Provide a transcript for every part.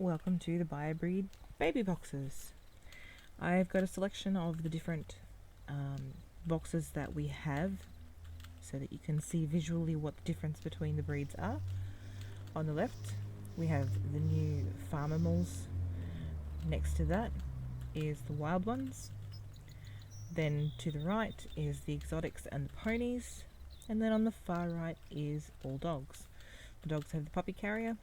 Welcome to the BioBreed baby boxes. I've got a selection of the different boxes that we have so that you can see visually what the difference between the breeds are. On the left we have the new farmimals. Next to that is the wild ones. Then to the right is the exotics and the ponies. And then on the far right is all dogs. The dogs have the puppy carrier.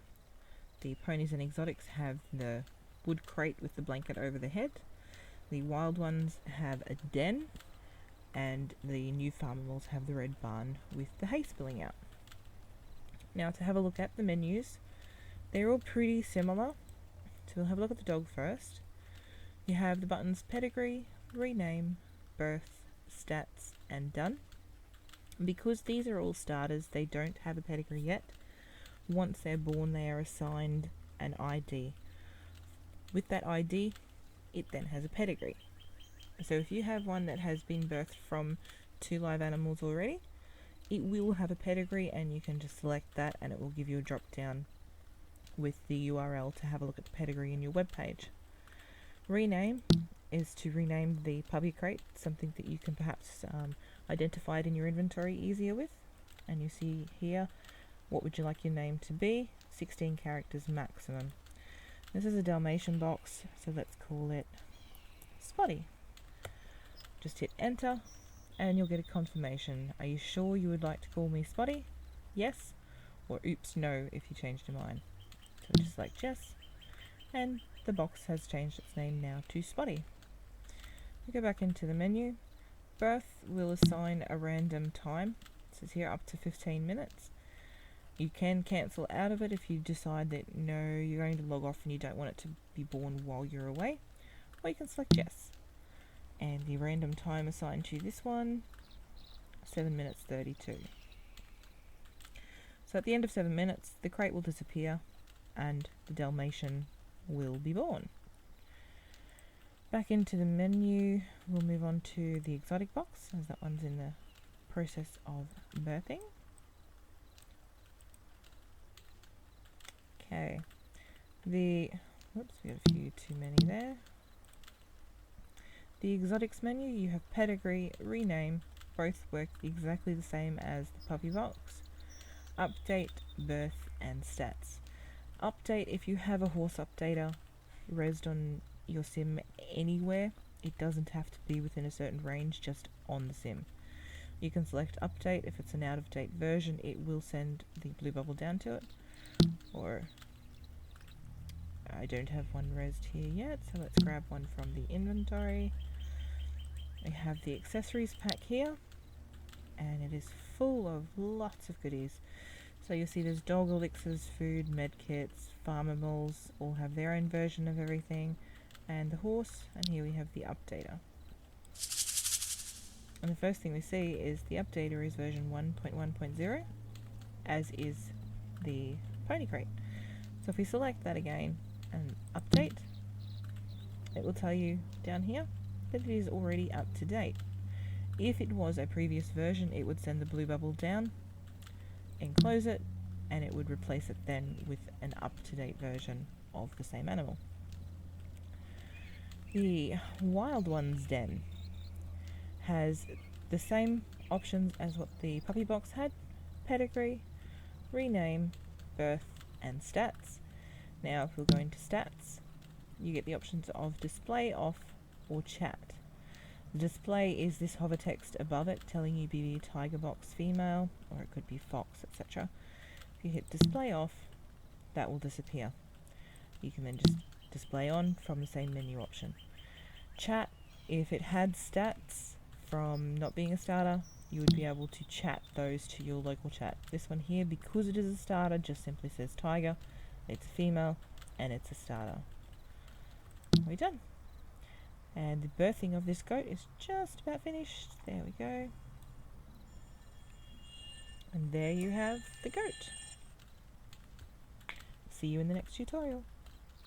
The ponies and exotics have the wood crate with the blanket over the head. The wild ones have a den, and the new farmimals have the red barn with the hay spilling out. Now to have a look at the menus, they're all pretty similar. So we'll have a look at the dog first. You have the buttons pedigree, rename, birth, stats, and done. Because these are all starters, they don't have a pedigree yet. Once they're born, they are assigned an ID. With that ID, it then has a pedigree. So if you have one that has been birthed from 2 live animals already, it will have a pedigree, and you can just select that and it will give you a drop down with the URL to have a look at the pedigree in your web page. Rename is to rename the puppy crate, something that you can perhaps identify it in your inventory easier with. And you see here, what would you like your name to be? 16 characters maximum. This is a Dalmatian box, so let's call it Spotty. Just hit enter and you'll get a confirmation. Are you sure you would like to call me Spotty? Yes, or oops, no if you changed your mind. So just like yes, and the box has changed its name now to Spotty. We go back into the menu. Birth will assign a random time. It says here up to 15 minutes. You can cancel out of it if you decide that no, you're going to log off and you don't want it to be born while you're away, or you can select yes. And the random time assigned to this one, 7 minutes 32. So at the end of 7 minutes, the crate will disappear and the Dalmatian will be born. Back into the menu, we'll move on to the exotic box, as that one's in the process of birthing. Okay, we got a few too many there. The exotics menu, you have pedigree, rename, both work exactly the same as the puppy box. Update, birth, and stats. Update, if you have a horse updater resed on your sim anywhere, it doesn't have to be within a certain range, just on the sim. You can select update. If it's an out-of-date version, it will send the blue bubble down to it. Or I don't have one resed here yet, so let's grab one from the inventory. We have the accessories pack here, and it is full of lots of goodies. So you'll see there's dog elixirs, food, med kits, farmimals, all have their own version of everything, and the horse, and here we have the updater. And the first thing we see is the updater is version 1.1.0, as is the pony crate. So if we select that again and update, it will tell you down here that it is already up to date. If it was a previous version, it would send the blue bubble down and close it, and it would replace it then with an up-to-date version of the same animal. The wild ones den has the same options as what the puppy box had: pedigree, rename, birth, and stats. Now if we'll go into stats, you get the options of display, off, or chat. The display is this hover text above it telling you be tiger box female, or it could be fox, etc. If you hit display off, that will disappear. You can then just display on from the same menu option. Chat, if it had stats from not being a starter, you would be able to chat those to your local chat. This one here, because it is a starter, just simply says tiger, it's a female, and it's a starter. We're done. And the birthing of this goat is just about finished. There we go. And there you have the goat. See you in the next tutorial.